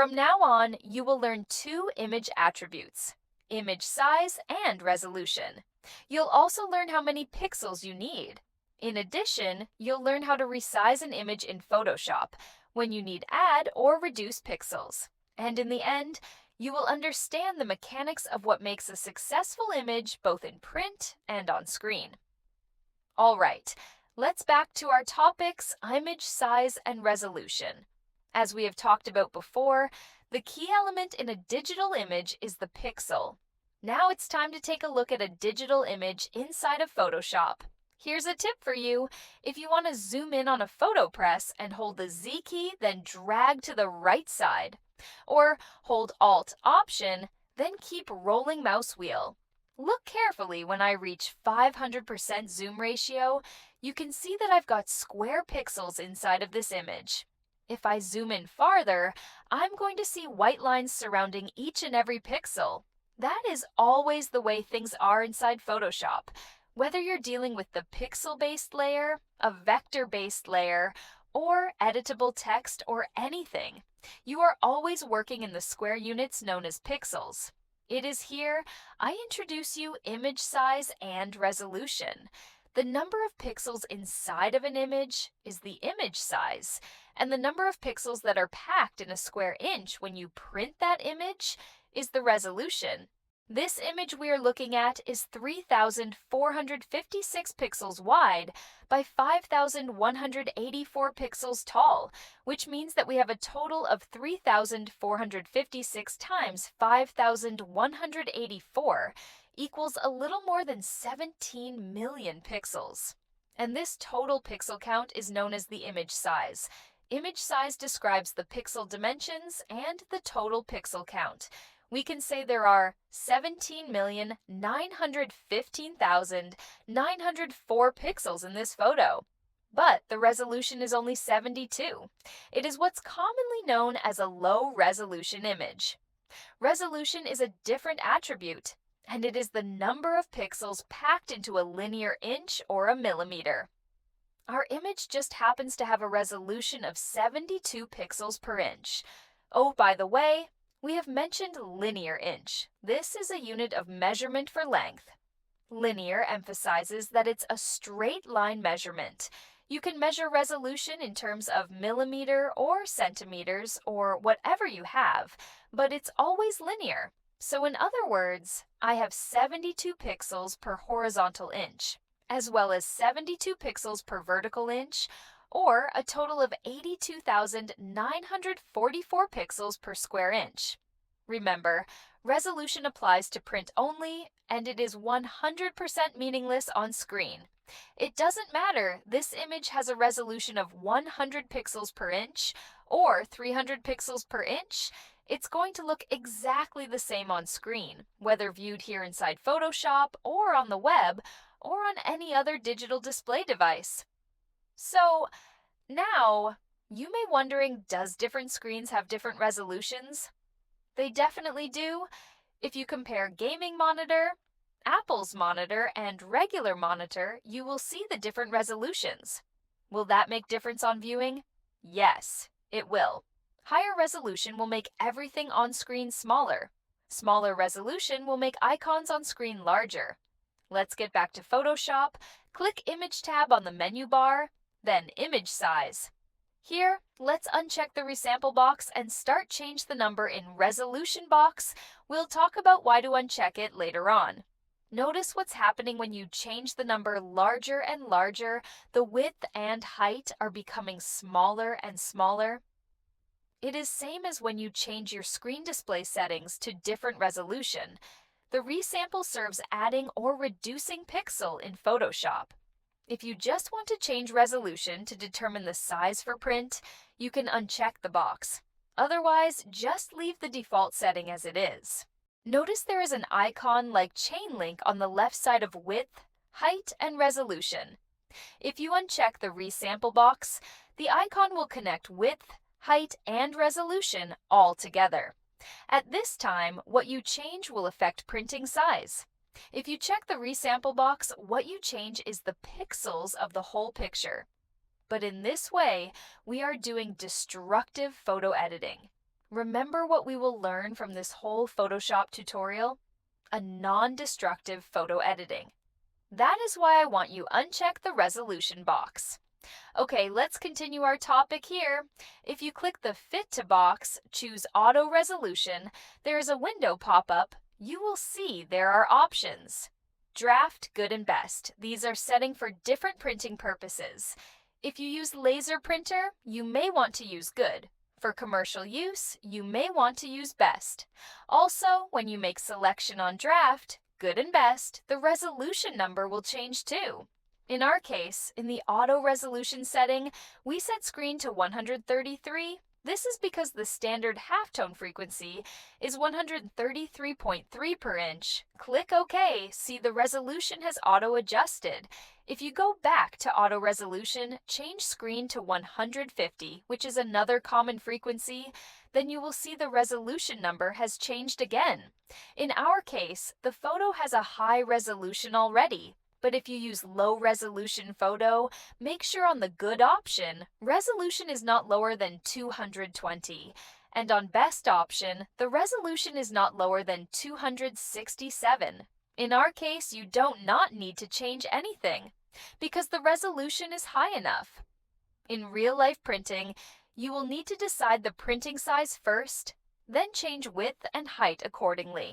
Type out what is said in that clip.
From now on, you will learn two image attributes: image size and resolution. You'll also learn how many pixels you need. In addition, you'll learn how to resize an image in Photoshop when you need add or reduce pixels. And in the end, you will understand the mechanics of what makes a successful image both in print and on screen. All right, let's back to our topics: image size and resolution. As we have talked about before, the key element in a digital image is the pixel. Now it's time to take a look at a digital image inside of Photoshop. Here's a tip for you. If you want to zoom in on a photo press and hold the Z key, then drag to the right side. Or hold Alt-Option, then keep rolling mouse wheel. Look carefully when I reach 500% zoom ratio. You can see that I've got square pixels inside of this image. If I zoom in farther, I'm going to see white lines surrounding each and every pixel. That is always the way things are inside Photoshop. Whether you're dealing with the pixel-based layer, a vector-based layer, or editable text or anything, you are always working in the square units known as pixels. It is here I introduce you image size and resolution. The number of pixels inside of an image is the image size, and the number of pixels that are packed in a square inch when you print that image is the resolution. This image we are looking at is 3,456 pixels wide by 5,184 pixels tall, which means that we have a total of 3,456 times 5,184 equals a little more than 17 million pixels. And this total pixel count is known as the image size. Image size describes the pixel dimensions and the total pixel count. We can say there are 17,915,904 pixels in this photo. But the resolution is only 72. It is what's commonly known as a low-resolution image. Resolution is a different attribute, and it is the number of pixels packed into a linear inch or a millimeter. Our image just happens to have a resolution of 72 pixels per inch. Oh, by the way, we have mentioned linear inch. This is a unit of measurement for length. Linear emphasizes that it's a straight line measurement. You can measure resolution in terms of millimeter or centimeters or whatever you have, but it's always linear. So in other words, I have 72 pixels per horizontal inch, as well as 72 pixels per vertical inch, or a total of 82,944 pixels per square inch. Remember, resolution applies to print only, and it is 100% meaningless on screen. It doesn't matter, this image has a resolution of 100 pixels per inch or 300 pixels per inch. It's going to look exactly the same on screen, whether viewed here inside Photoshop or on the web or on any other digital display device. So, now, you may be wondering, does different screens have different resolutions? They definitely do. If you compare gaming monitor, Apple's monitor, and regular monitor, you will see the different resolutions. Will that make difference on viewing? Yes, it will. Higher resolution will make everything on screen smaller. Smaller resolution will make icons on screen larger. Let's get back to Photoshop. Click Image tab on the menu bar, then Image Size. Here, let's uncheck the resample box and start change the number in resolution box. We'll talk about why to uncheck it later on. Notice what's happening when you change the number larger and larger. The width and height are becoming smaller and smaller. It is same as when you change your screen display settings to different resolution. The resample serves adding or reducing pixel in Photoshop. If you just want to change resolution to determine the size for print, you can uncheck the box. Otherwise, just leave the default setting as it is. Notice there is an icon like chain link on the left side of width, height, and resolution. If you uncheck the resample box, the icon will connect width, height, and resolution all together. At this time, what you change will affect printing size. If you check the resample box, what you change is the pixels of the whole picture. But in this way, we are doing destructive photo editing. Remember what we will learn from this whole Photoshop tutorial? A non-destructive photo editing. That is why I want you uncheck the resolution box. Okay, let's continue our topic here. If you click the Fit to box, choose Auto Resolution, there is a window pop up. You will see there are options. Draft, Good, and Best. These are setting for different printing purposes. If you use laser printer, you may want to use Good. For commercial use, you may want to use Best. Also, when you make selection on Draft, Good and Best, the resolution number will change too. In our case, in the auto resolution setting, we set screen to 133. This is because the standard halftone frequency is 133.3 per inch. Click OK, see the resolution has auto-adjusted. If you go back to auto resolution, change screen to 150, which is another common frequency, then you will see the resolution number has changed again. In our case, the photo has a high resolution already. But if you use low resolution photo, make sure on the Good option, resolution is not lower than 220. And on Best option, the resolution is not lower than 267. In our case, you don't not need to change anything, because the resolution is high enough. In real-life printing, you will need to decide the printing size first, then change width and height accordingly.